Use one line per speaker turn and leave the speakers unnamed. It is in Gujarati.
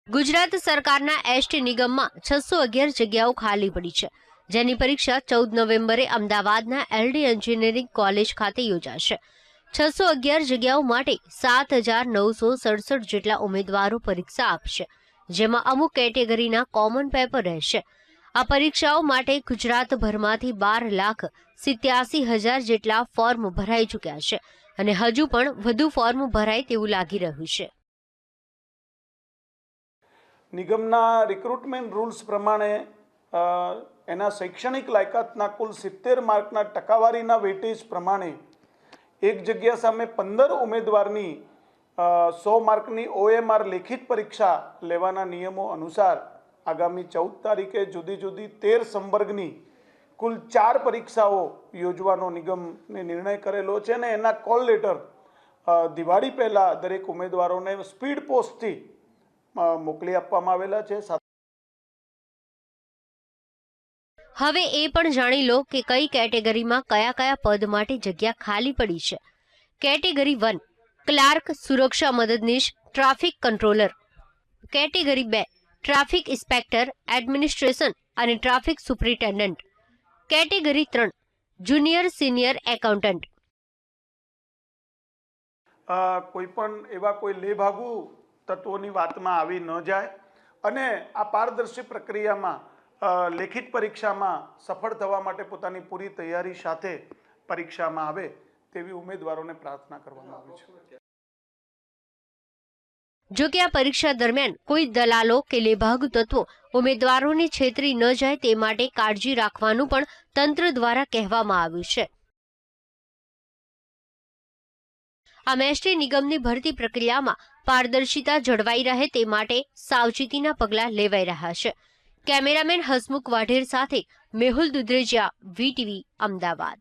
ગુજરાત સરકારના એસટી નિગમમાં 611 જગ્યાઓ ખાલી પડી છે, જેની પરીક્ષા 14 નવેમ્બરે અમદાવાદના એલડી એન્જિનિયરિંગ કોલેજ ખાતે યોજાશે। 611 જગ્યાઓ માટે 7,967 જેટલા ઉમેદવારો પરીક્ષા આપશે, જેમાં અમુક કેટેગરીના કોમન પેપર રહેશે। આ પરીક્ષાઓ માટે ગુજરાતભરમાંથી 12,87,000 જેટલા ફોર્મ ભરાઈ ચૂક્યા છે અને હજુ પણ વધુ ફોર્મ ભરાય તેવું લાગી રહ્યું છે।
નિગમના રિક્રુટમેન્ટ રૂલ્સ પ્રમાણે એના શૈક્ષણિક લાયકાતના કુલ 70 માર્કના ટકાવારીના વેટેજ પ્રમાણે એક જગ્યા સામે 15 ઉમેદવારની 100 માર્કની OMR લેખિત પરીક્ષા લેવાના નિયમો અનુસાર આગામી 14 તારીખે જુદી જુદી 13 સંવર્ગની કુલ 4 પરીક્ષાઓ યોજવાનો નિગમને નિર્ણય કરેલો છે અને એના કોલ લેટર દિવાળી પહેલાં દરેક ઉમેદવારોને સ્પીડ પોસ્ટથી મોકલી આપવામાં આવેલા છે।
હવે એ પણ જાણી લો કે કઈ કેટેગરીમાં કયા કયા પદ માટે જગ્યા ખાલી પડી છે। કેટેગરી 1 ક્લાર્ક સુરક્ષા મદદનીશ traffic controller, category 2 traffic inspector administration અને traffic superintendent, category 3 junior senior accountant.
કોઈ પણ એવા કોઈ લેભાગુ તત્વોની વાતમાં આવી ન જાય અને આ પારદર્શી પ્રક્રિયામાં લેખિત પરીક્ષામાં સફળ થવા માટે પોતાની પૂરી તૈયારી સાથે પરીક્ષામાં આવે તેવી ઉમેદવારોને પ્રાર્થના કરવામાં આવી છે।
જો કે આ પરીક્ષા દરમિયાન કોઈ દલાલો કે લેભાગુ તત્વો ઉમેદવારોને છેતરી ન જાય તે માટે કાળજી રાખવાનું પણ તંત્ર દ્વારા કહેવામાં આવ્યું છે। આ એસટી નિગમની ભરતી પ્રક્રિયામાં પારદર્શિતા જળવાઈ રહે તે માટે સાવચેતીના પગલાં લેવાઈ રહ્યા છે। કેમેરામેન હસમુખ વાઢેર સાથે મેહુલ દુધરેજિયા, VTV, અમદાવાદ।